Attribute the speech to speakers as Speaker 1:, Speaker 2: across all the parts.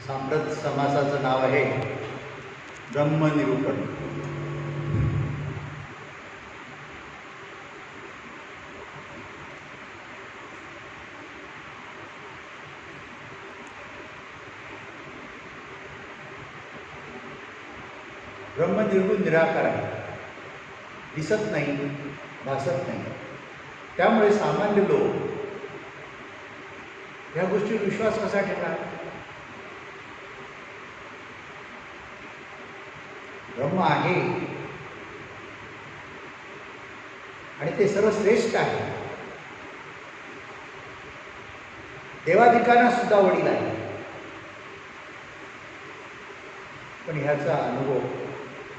Speaker 1: सांप्रत समासाचं नाव आहे ब्रह्मनिरूपण. ब्रह्मनिर्गुण निराकार आहे, दिसत नाही, भासत नाही. त्यामुळे सामान्य लोक ह्या गोष्टीवर विश्वास कसा ठेवणार? ब्रह्म आहे आणि ते सर्वश्रेष्ठ आहे. देवाधिकांना सुद्धा वडील आहे. पण ह्याचा अनुभव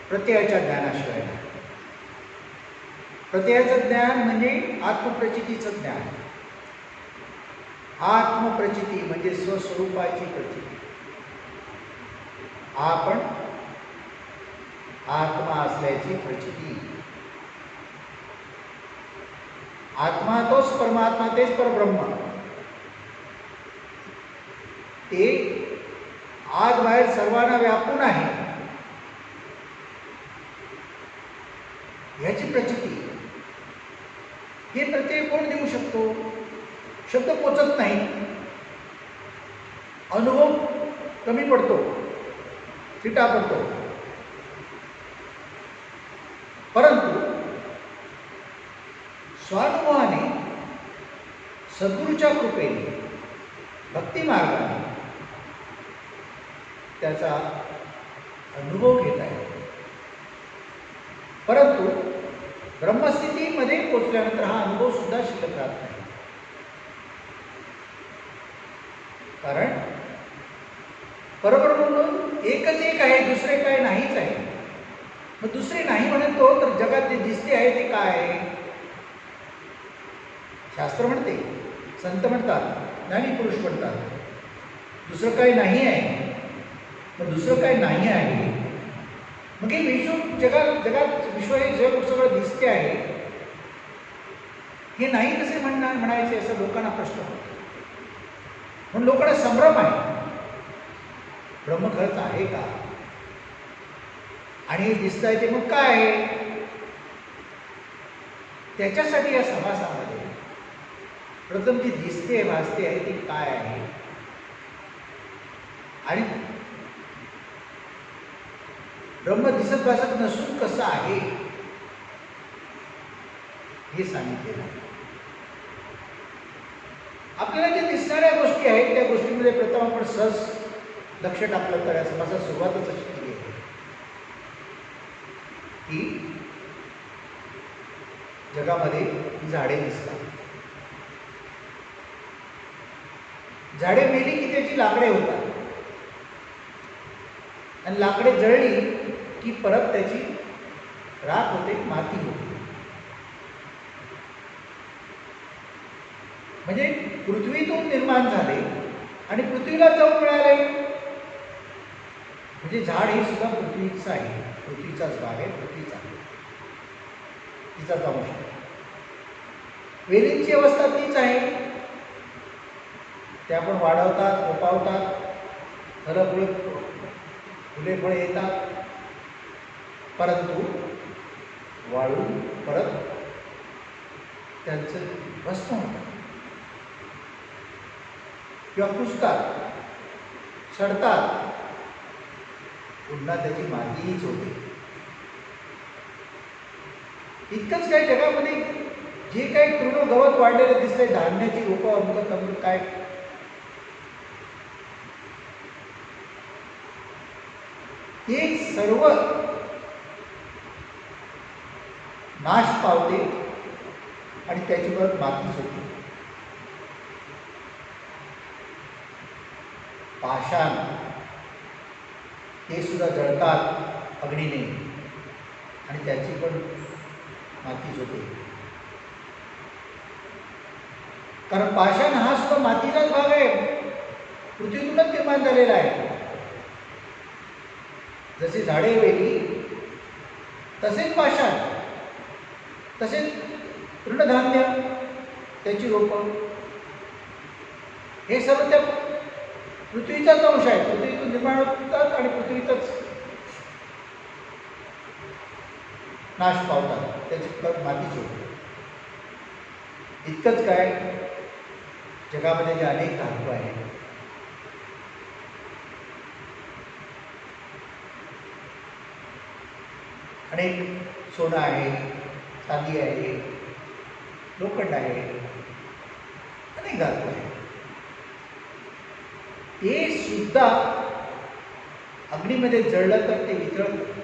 Speaker 1: प्रत्ययाच्या ज्ञानाशिवाय नाही. प्रत्ययाचं ज्ञान म्हणजे आत्मप्रचितीचं ज्ञान. आत्मप्रचिती म्हणजे स्वस्वरूपाची प्रचिती. आपण आत्मा असल्याची प्रचिती. आत्मा तोच परमात्मा, तेच परब्रह्म. ते आत बाहेर सर्वांना व्यापून आहे ह्याची प्रचिती. हे प्रत्यय कोण देऊ शकतो? शब्द पोचत नाही, अनुभव कमी पडतो, थिटा पडतो. परंतु स्वानुभवाने, सद्गुरूच्या कृपेने, भक्ती मार्गाने त्याचा अनुभव घेता येतो. परंतु ब्रह्मस्थितीमध्ये पोचल्यानंतर हा अनुभव सुद्धा शिल्लक राहत नाही. कारण परब्रह्म म्हणून एकच एक आहे, दुसरे काय नाहीच आहे. मग दुसरे नाही म्हणतो तर जगात जे दिसते आहे ते काय आहे? शास्त्र म्हणते, संत म्हणतात, ज्ञानी पुरुष म्हणतात दुसरं काही नाही आहे. मग दुसरं काही नाही आहे मग हे विश्व जगात विश्व हे जग सगळं दिसते आहे, हे नाही कसे म्हणायचे असं लोकांना प्रश्न होतो. म्हणून लोकांना संभ्रम आहे, ब्रह्म खरंच आहे का? आणि दिसत आहे ते मग काय आहे? त्याच्यासाठी या समासामध्ये प्रथम जी दिसते भासते आहे ती काय आहे आणि ब्रह्म दिसत भासत नसून कसं आहे हे सांगितलेलं आहे. आपल्याला जे दिसणाऱ्या गोष्टी आहेत त्या गोष्टींमध्ये प्रथम आपण सहज लक्ष टाकलं तर समाजात सुरुवातच अशी केली आहे की जगामध्ये झाडे दिसतात. झाडे मेली की त्याची लाकडे होतात आणि लाकडे जळली की परत त्याची राख होते, माती होते. म्हणजे पृथ्वीतून निर्माण झाले आणि पृथ्वीला जाऊन मिळाले. म्हणजे झाड हे सुद्धा पृथ्वीचं आहे, पृथ्वीचाच भाग आहे, पृथ्वीचा तिचाच अंश आहे. वेलींची अवस्था तीच आहे, ते आपण वाढवतात, रोपावतात, फळं फुले फळे येतात, परंतु वाळून परत त्यांचं भस्म होतं किंवा कुजतात, सडतात, पुन्हा त्याची मातीच होते. इतकंच काय जगामध्ये जे काही तृण गवत वाढलेलं दिसतंय, धान्याची रोपं अमृत अमृत काय, ते सर्व नाश पावते आणि त्याची परत मातीच होते. पाषाण ते सुद्धा जळतात अग्नीने आणि त्याची पण मातीच होते. कारण पाषाण हा सुद्धा मातीचाच भाग आहे, पृथ्वीतूनच निर्माण झालेला आहे. जसे झाडे वेली तसेच पाषाण, तसेच तृणधान्य, त्याची रोपं, हे सर्व त्या पृथ्वीचाच अंश आहे. पृथ्वीतून निर्माण होतात आणि पृथ्वीतच नाश पावतात, त्याची मातीच होते. इतकंच काय, जगामध्ये जे अनेक धातू आहेत, अनेक सोनं आहे, चांदी आहे, लोखंड आहे, अनेक धातू आहे, ते सुद्धा अग्नीमध्ये जळलं तर ते वितळतं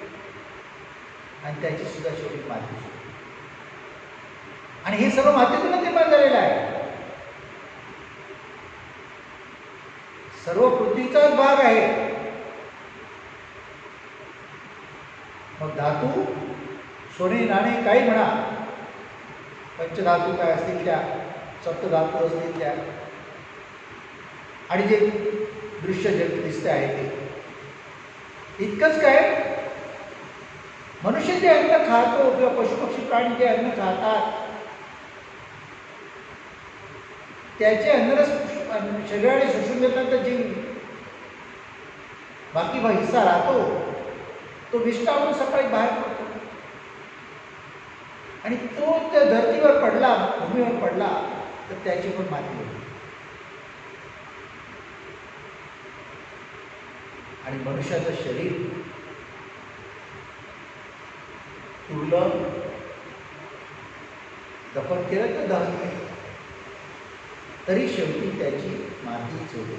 Speaker 1: आणि त्याची सुद्धा शेवटी माती होते. आणि हे सर्व मातीतूनच निर्माण झालेलं आहे. सर्व पृथ्वीचाच भाग आहे. मग धातू, सोने, नाणे काही म्हणा, पंचधातू काय असतील त्या, सप्तधातू असतील त्या, आणि जे दृश्य जग दिसते आहे ते, इतकंच काय, मनुष्य जे अन्न खातो किंवा पशुपक्षी प्राणी जे अन्न खातात त्याचे अन्नरस शरीराने शोषून घेतल्यानंतर जे बाकी हिस्सा राहतो तो विष्टावून सकाळी बाहेर पडतो आणि तो त्या धर्तीवर पडला, भूमीवर पडला तर त्याची पण माती होती. आणि मनुष्याचं शरीर तुरलं, दफन केलं तर दहन केलं तरी शेवटी त्याची मातीच होते.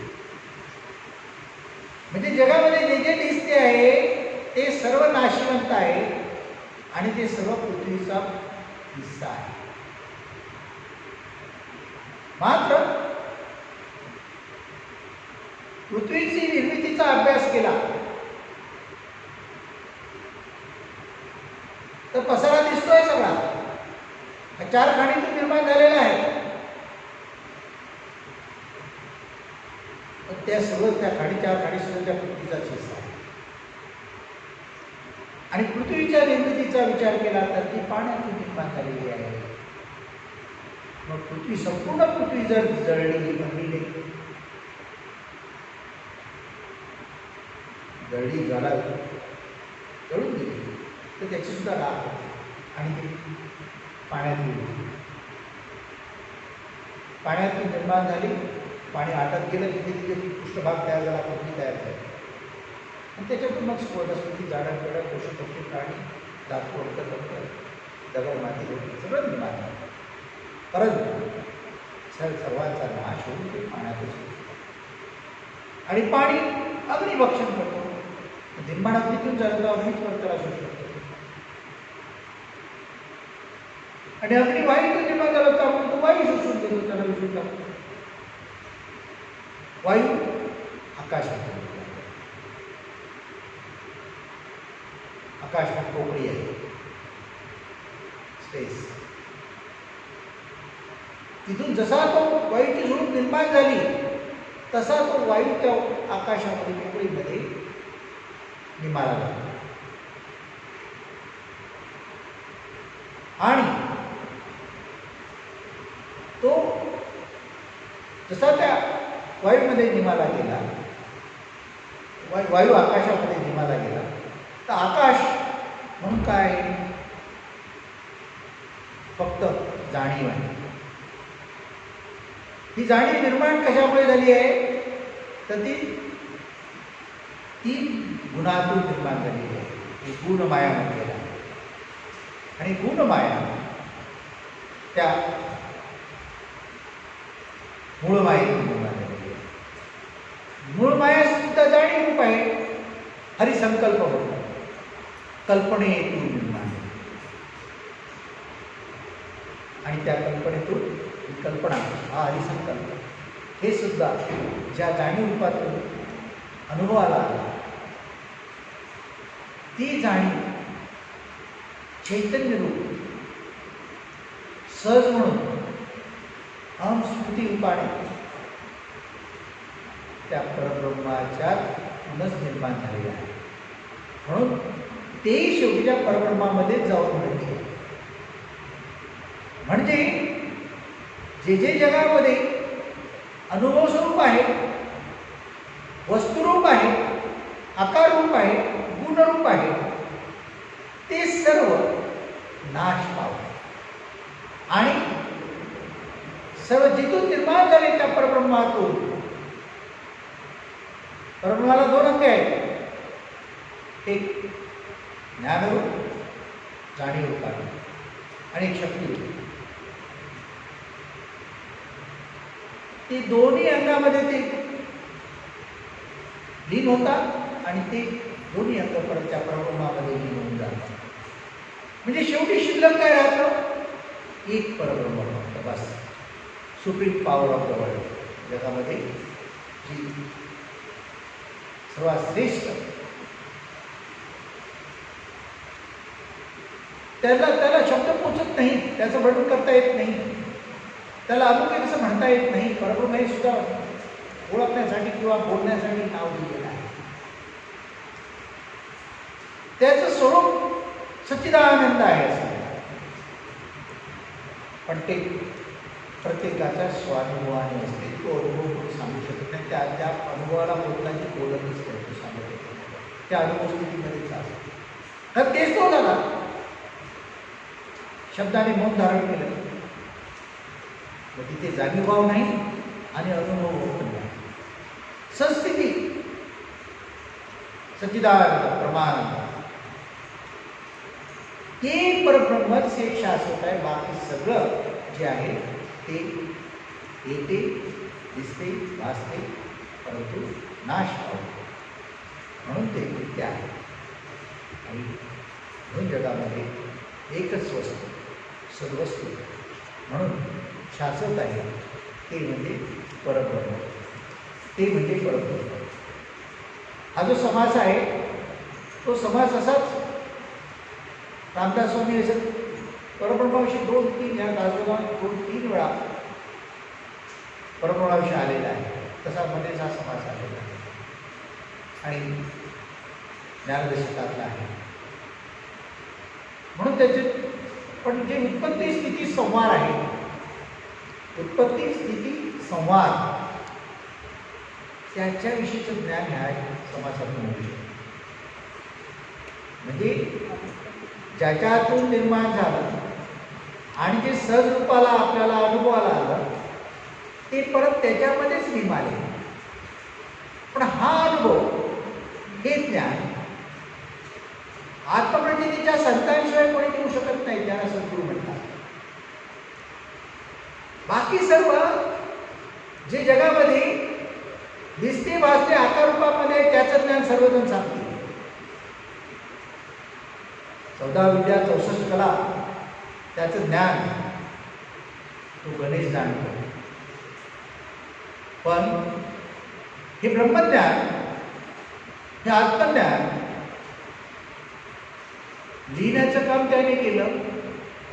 Speaker 1: म्हणजे जगामध्ये जे जे दिसते आहे ते सर्व नाशवंत आहे आणि ते सर्व पृथ्वीचा हिस्सा आहे. मात्र पृथ्वीची निर्मितीचा अभ्यास केला तर पसारा दिसतोय सगळा, चार खाणीतून निर्माण झालेला आहे. त्या सर्व त्या चार खाणी सुद्धा त्या पृथ्वीचाच हिस्सा आहे. आणि पृथ्वीच्या निर्मितीचा विचार केला तर ती पाण्यातून निर्माण झालेली आहे. मग पृथ्वी, संपूर्ण पृथ्वी जर जळली, बनली, जळली, ज्वाला जळून गेली तर त्याची सुद्धा राख आणि ती पाण्यात गेली, पाण्यातून निर्माण झाली. पाणी आटत गेलं, तिथे तिथे पृष्ठभाग तयार झाला, पृथ्वी तयार झाली आणि त्याच्यातून मग वनस्पती, झाडं, पेडं, पशुपक्षी, प्राणी, धातू, अंतर्गत, दगड, माती, लोक सगळं निर्माण झालं. परंतु सर्वांचा नाश होऊन ते पाण्यातच होतो आणि पाणी अग्निभक्षण करतो. निर्माण अग्नीतून झालं तर अग्नीच त्याला शोषून करतो आणि अग्नी वायूतून निर्माण झाला तर आपण तो वायू शोषून घेतो, त्याला विषून टाकतो. वायू आकाशात, आकाशात पोकळी आहे, स्पेस. तिथून जसा तो वायूची झुळूक निर्माण झाली तसा तो वायू त्या आकाशामध्ये, पोकळीमध्ये निमाला लागला आणि तो जसा त्या वायूमध्ये निमाला गेला, वायू आकाशामध्ये निमाला गेला तर आकाश म्हणून काय, फक्त जाणीव आहे. ही जाणीव निर्माण कशामुळे झाली आहे तर ती गुणातून निर्माण झालेली आहे. ही गुणमाया म्हटलेला आहे आणि गुणमाया त्या मूळ मायेतून निर्माण झालेली आहे. मूळ माया सुद्धा जाणीव रूप आहे. हरिसंकल्प होतो, कल्पनेतून निर्माण आणि त्या कल्पनेतून कल्पना, हा हरिसंकल्प, हे सुद्धा ज्या जाणीव रूपातून अनुभवाला आला ती जाणीव चैतन्य रूप सहज म्हणून अहम स्मृती रूपाने त्या परब्रह्माच्या पुनच निर्माण झालेला आहे. म्हणून तेही शेवटी त्या परब्रह्मामध्ये जाऊन मिळते. म्हणजे जे जे जगामध्ये अनुभव स्वरूप आहे वस्तुरूप आहे, आकाररूप आहे, गुणरूप आहे, ते सर्व नाश पावले आणि सर्व जिथून निर्माण झाले त्या परब्रह्मातून. परब्रह्माला दोन अंग आहेत, एक ज्ञानरूप जाणीव आणि एक शक्तीरूप. ते दोन्ही अंगामध्ये ते लीन होतात आणि ते दोन्ही अंग परत त्या परब्रह्मामध्ये लीन होऊन जातात. म्हणजे शेवटी शिल्लक काय राहतं? एक परब्रह्म फक्त, बस. Supreme power of the world, जगामध्ये जी सर्वात श्रेष्ठ, त्याला शब्द पोचत नाही, त्याचं वर्णन करता येत नाही, त्याला अमुक असं म्हणता येत नाही. परब्रह्म हे सुद्धा ओळखण्यासाठी किंवा बोलण्यासाठी नाव दिलेलं आहे. त्याचं स्वरूप सच्चिदानंद आहे असं, पण ते प्रत्येकाच्या स्वानुभवाने असते. तो अनुभव कोणी सांगू शकत नाही. त्या अनुभवाला बोलण्याची बोलतच नाही, सांगत त्या अनुभव स्थितीमध्येच असतो. तर तेच तो झाला, शब्दाने मौन धारण केलं, मग तिथे जाणीवभाव नाही आणि अनुभव पण नाही. संस्थिती सच्चिदानंद प्रमाण, ते परब्रह्मच एक शाश्वत आहे. बाकी सगळं जे आहे ते येते, दिसते, भासते, परंतु नाश पावते. म्हणून ते नित्य आहे. आणि म्हणून जगामध्ये एकच वस्तू सर्वस्तू म्हणून शाश्वत आहे, ते म्हणजे परब्रह्म, ते म्हणजे परब्रह्म. हा जो समास आहे तो समास असाच रामदास स्वामी असं परब्रह्माविषयी 2-3 या दासोबा 2-3 वेळा परब्रह्माविषयी आलेला आहे. तसा मध्येच हा समास आलेला आहे आणि ज्ञानदशकातला आहे. म्हणून त्याचे पण जे उत्पत्ती स्थिती संवाद आहे, उत्पत्ती स्थिती संवाद, त्याच्याविषयीचं ज्ञान ह्या समासातून होऊ शकतं. म्हणजे ज्याच्यातून निर्माण झालं आणि जे सहज रूपाला आपल्याला अनुभवाला आलं ते परत त्याच्यामध्येच निमाले. पण हा अनुभव, हे ज्ञान आत्मप्रचितीच्या संतांशिवाय कोणी देऊ शकत नाही, ज्यांना सद्गुरू म्हणतात. बाकी सर्व जे जगामध्ये दिसते, भासते, आकार रूपामध्ये त्याचं ज्ञान सर्वजण सांगतील. 14 विद्या 64 कला त्याचं ज्ञान तो गणेश जाणतो. पण हे ब्रह्मज्ञान, हे आत्मज्ञान लिहिण्याचं काम त्याने केलं,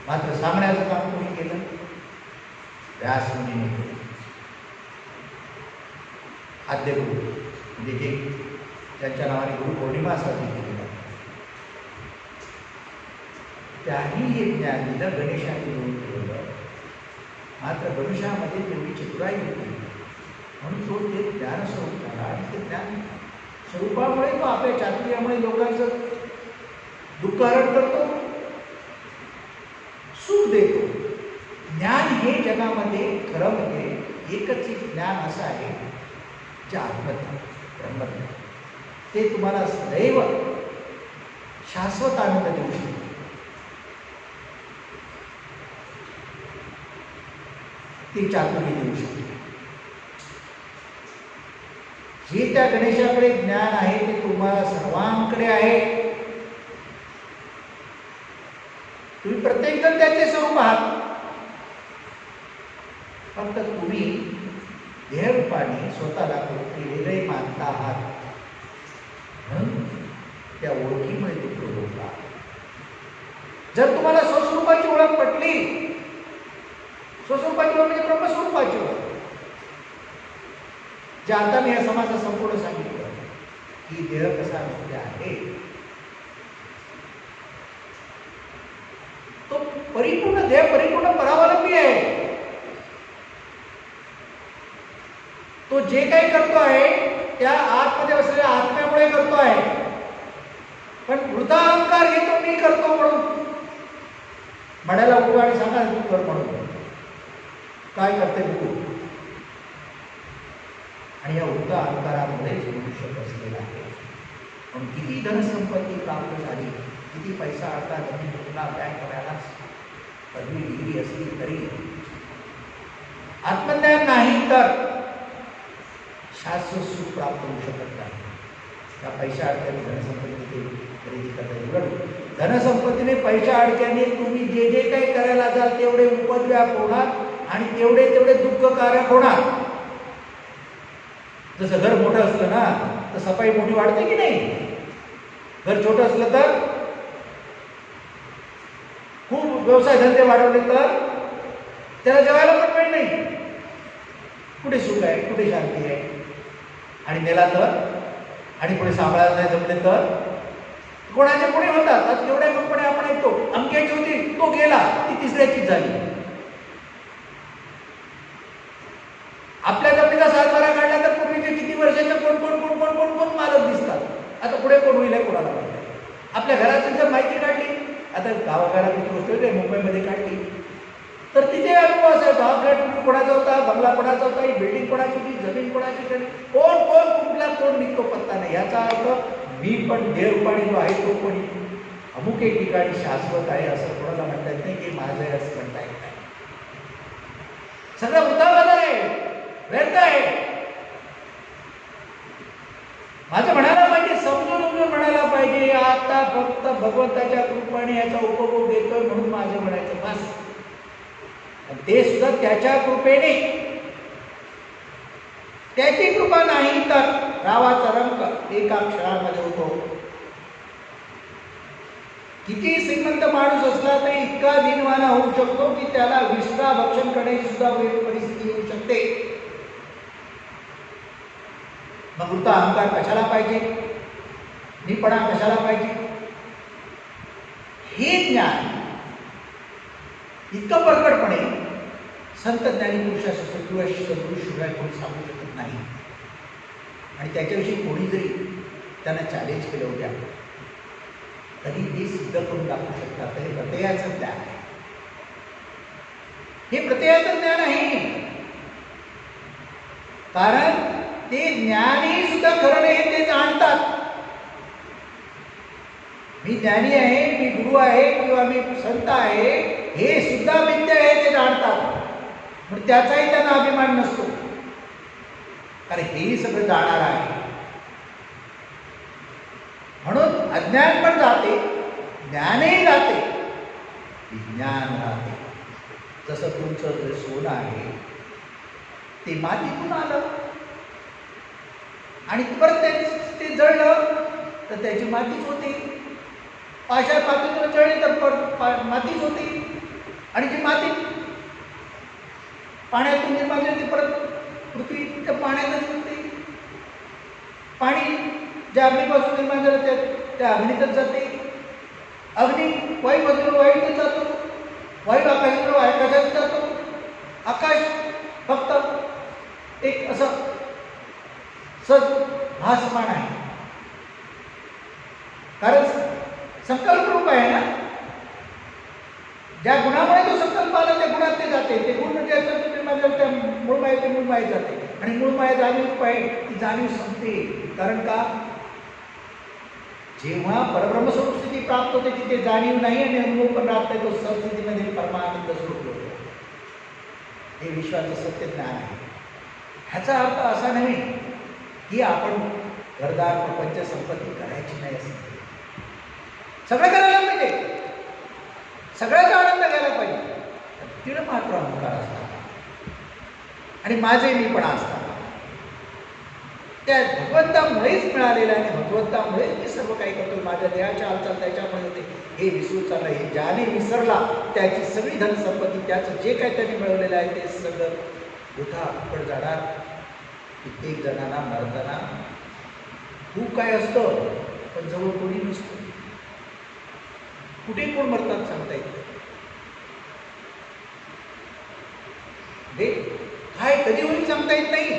Speaker 1: मात्र सांगण्याचं काम कोणी केलं? व्यास मुनीने केलं. आद्यगुरु म्हणजे जे त्यांच्या नावाने गुरु पौर्णिमा साजरी केली जाते, त्यांनी हे ज्ञान दिलं, गणेशाने घेऊन ठेवलं. मात्र गणेशामध्ये तेवढी चतुराई होती म्हणून तो ते ज्ञान स्वरूप झाला आणि ते ज्ञान स्वरूपामुळे तो आपल्या चातुर्यामुळे लोकांचं दुःख हरण करतो, सुख देतो. ज्ञान हे जगामध्ये खरं म्हणजे एकच एक ज्ञान असं आहे जे आत्मज्ञान, ब्रह्मज्ञान. ते तुम्हाला सदैव शाश्वत आनंद देऊ शकते. ती चातुर्य देऊ शकते. जे त्या गणेशाकडे ज्ञान आहे ते तुम्हाला सर्वांकडे आहे. तुम्ही प्रत्येक जण त्याचे स्वरूप आहात. फक्त तुम्ही देहरूपाने स्वतःला वेगळे मानता आहात म्हणून त्या ओळखीमुळे ते प्रयोग आहात. जर तुम्हाला स्वस्वरूपाची ओळख पटली, स्वस्वरूपाची ओळख म्हणजे ब्रह्मस्वरूपाची ओळख, जे आता मी या समाजात संपूर्ण सांगितलं की देह कसा नित्य आहे, तो परिपूर्ण देह परिपूर्ण परावलंबी आहे. तो जे काही करतो आहे त्या आतमध्ये असलेल्या आत्म्यामुळे करतो आहे. पण वृथा अहंकार घेतो मी करतो म्हणून. म्हणायला उठू आणि सांगा तू कर म्हणून. काय करते बघू. आणि या वृथा अहंकारामुळेच मनुष्य बसलेला आहे. पण किती धनसंपत्ती प्राप्त झाली, किती पैसा आता जमीन कुठला बँक करायला पदवी डिग्री असली तरी आत्मज्ञान नाही तर शाश्वत सुख प्राप्त होऊ शकत नाही. त्या पैशा अडक्याने धनसंपत्ती खरेदी करता उलट धनसंपत्तीने पैशा अडक्याने तुम्ही जे जे काही करायला जाल तेवढे उपद्व्याप होणार आणि तेवढे दुःखकारक होणार. जसं घर मोठं असलं ना तर सफाई मोठी वाढते की नाही. घर छोटं असलं तर खूप व्यवसाय धंदे वाढवले तर त्याला जेवायला पण वेळ नाही. कुठे सुख आहे, कुठे शांती आहे. आणि नेला तर आणि पुढे सांभाळायला नाही जमले तर कोणाचे कोणी होतात. आज केवढ्या कंपन्या आपण ऐकतो अमक्याची होती तो गेला ती तिसऱ्याचीच झाली. आपल्या जमिनीचा सातबारा काढला तर पूर्वीचे किती वर्षाचे कोण कोण कोण कोण कोण कोण मालक दिसतात. आता पुढे कोण होईल आहे कोणाला माहिती. आपल्या घराची जर माहिती काढली, आता गावागावात किती गोष्ट होते मुंबईमध्ये काढली तर तिथे अनुभव असायचा. हा फ्लॅट कोणाचा होता, बंगला कोणाचा होता, ही बिल्डिंग कोणाची होती, जमीन कोणाची होती, कोण कोण कुठला कोण निघतो पत्ता नाही. याचा अर्थ मी पण देवपाणी जो आहे तो पण अमुक एक ठिकाणी शाश्वत आहे असं कोणाला म्हणता येत नाही की माझं आहे असं म्हणता येत नाही. सगळं उतावळा आहे, व्यर्थ आहे. माझं म्हणायला पाहिजे, समजून म्हणायला पाहिजे. आता फक्त भगवंताच्या कृपेने याचा उपभोग घेतोय म्हणून माझं म्हणायचं बस. ते सुद्धा त्याच्या कृपेने. त्याची कृपा नाही तर रावाचा रंग एका क्षणामध्ये होतो. किती श्रीमंत माणूस असला तरी इतका दिनवाना होऊ शकतो की त्याला विष्ठा भक्षण करण्याची सुद्धा परिस्थिती येऊ शकते. मग वृथा अहंकार कशाला पाहिजे, मीपणा कशाला पाहिजे. हे ज्ञान इतकं प्रकटपणे संत ज्ञानी पुरुषाचं किंवा सद्गुरूशिवाय कोणी सांगू शकत नाही. आणि त्याच्याविषयी कोणी जरी त्यांना चॅलेंज केलं होत्या तरी ते सिद्ध करून दाखवू शकतात. हे प्रत्ययाचं ज्ञान आहे. हे प्रत्ययाचं ज्ञान आहे. कारण ते ज्ञानी सुद्धा खरं नाही ते जाणतात. मी ज्ञानी आहे, मी गुरु आहे किंवा मी संत आहे हे सुद्धा मिथ्या आहे ते जाणतात. पण त्याचाही त्यांना अभिमान नसतो कारण हेही सगळं जाणार आहे. म्हणून अज्ञान पण जाते, ज्ञानही जाते, विज्ञान राहते. जसं तुमचं जे सोनं आहे ते मातीतून आलं आणि परत ते जळलं तर त्याची मातीच होती. पाषाण मातीतून जळली तर मातीच होती. आणि जी माती पाण्यातून निर्माण झाली ती परत पृथ्वी त्या पाण्यातच होते. पाणी ज्या अग्नीपासून निर्माण झालं त्या अग्नीतच जाते. अग्नी वायूपासून वायूतच जातो. वायू आकाशातून आकाशात जातो. आकाश फक्त एक असं सज भासमान आहे कारण संकल्प रूप आहे ना. ज्या गुणामुळे तो संकल्प आला त्या गुणात ते जाते. ते गुण म्हणजे त्या मूळ माये ते मूळ माये जाते. आणि मूळ माया जाणीव रूप आहे ती जाणीव संपते. कारण का जेव्हा परब्रह्म स्वरूप स्थिती प्राप्त होते तिथे जाणीव नाही आणि अनुभव पण राहत नाही. तो सत्स्थितीमध्ये परमानंद स्वरूप होतो. हे विश्वाचं सत्य ज्ञान आहे. ह्याचा अर्थ असा नाही की आपण घरदार प्रपंच संपत्ती करायची नाही असं. सगळं करायला पाहिजे, सगळ्याचा आनंद घ्यायला पाहिजे. तिला मात्र अहंकार असतात आणि माझे मीपणा असतात. त्या भगवंतामुळेच मिळालेलं आहे. भगवंतामुळेच मी सर्व काही करतो. माझ्या देहाच्या हालचाल त्याच्यामुळे होते हे विसरून चाललं. हे ज्याने विसरला त्याची सगळी धनसंपत्ती त्याचं जे काही त्यांनी मिळवलेलं आहे ते सगळं वृथा फुकट जाणार. कित्येक जणांना मरताना खूप काय असतं पण जवळ कोणी नसतं. कुठे कोण मरतात सांगता येत काय कधी होईल सांगता येत नाही.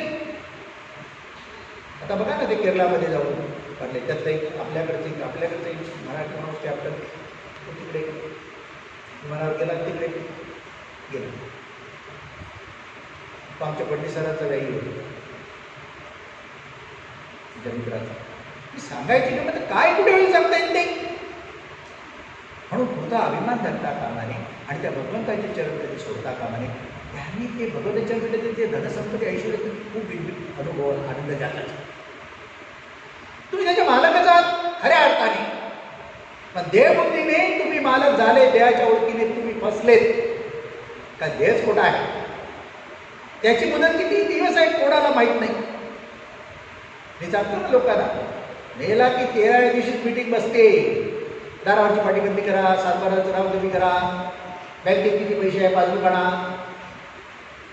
Speaker 1: आता बघा ते केरळामध्ये जाऊन पडले. त्यातलं एक आपल्याकडचं एक मराठी माणूस कॅप्टन तो तिकडे विमानावर गेला, तिकडे गेला. तो आमच्या पंडित व्यायी होतो मित्राचा. मी सांगायची की म्हणजे काय कुठे वेळी सांगता येत नाही म्हणून पुढचा अभिमान धरता कामा नये आणि त्या भगवंताचे चरण कधी सोडता कामा नये. त्यांनी ते भगवंताच्या चरण ते धनसंपत्ती ऐश्वर्य खूप अनुभव आनंद घ्यायला. तुम्ही त्याच्या मालकच आहात खऱ्या अर्थाने, पण देहबुद्धीने तुम्ही मालक झाले, देहाच्या ओळखीने तुम्ही फसलेत. का देहच खोटा आहे, त्याची मुदत किती दिवस आहे कोणाला माहीत नाही. मी सांगतो ना लोकांना, मेला की 13व्या दिवशीच मीटिंग बसते. दारावरची पाटीबंदी करा, सातबाराचं नाव कमी करा, बँकेत किती पैसे आहे पासबुक आणा,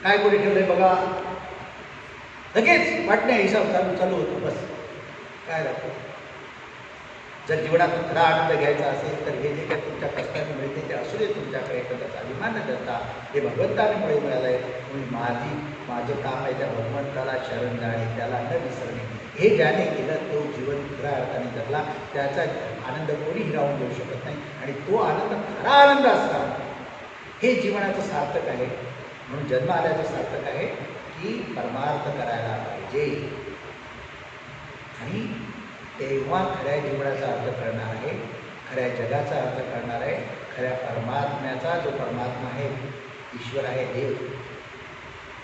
Speaker 1: काय कोणी ठेवलंय बघा, लगेच वाटणे हिसाब चालू होतो. बस काय राहतो. जर जीवनात खरा आनंद घ्यायचा असेल तर हे जे काही तुमच्या कष्टाने मिळते ते असू दे तुमच्याकडे, त्याचा अभिमान न करता हे भगवंतामुळे मिळालं आहे म्हणून माझं काम आहे त्या भगवंताला शरण जाणे, त्याला न विसरणे. हे ज्याने केलं तो जीवन खऱ्या अर्थाने जगला. त्याचा आनंद कोणी हिरावून देऊ शकत नाही आणि तो आनंद खरा आनंद असला हे जीवनाचं सार्थक आहे. म्हणून जन्म आल्याचं सार्थक आहे की परमार्थ करायला पाहिजे आणि तेव्हा खऱ्या जीवनाचा अर्थ करणार आहे, खऱ्या जगाचा अर्थ करणार आहे, खऱ्या परमात्म्याचा जो परमात्मा आहे, ईश्वर आहे, देव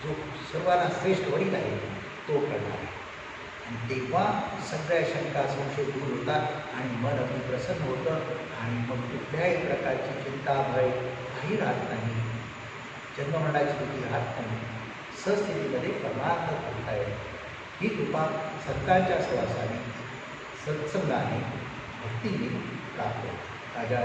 Speaker 1: जो सर्वांना श्रेष्ठ वडील आहे तो करणार आहे. आणि तेव्हा सगळ्या शंका संशय दूर होतात आणि मन अगदी प्रसन्न होतं आणि मग कुठल्याही प्रकारची चिंता भय काही राहत नाही. जन्ममरणाची भीती राहत नाही. सस्थितीमध्ये परमार्थ करता येईल. ही कृपा सत्काळच्या सहवासाने सत्संगाने भक्तीने प्राप्त. राजा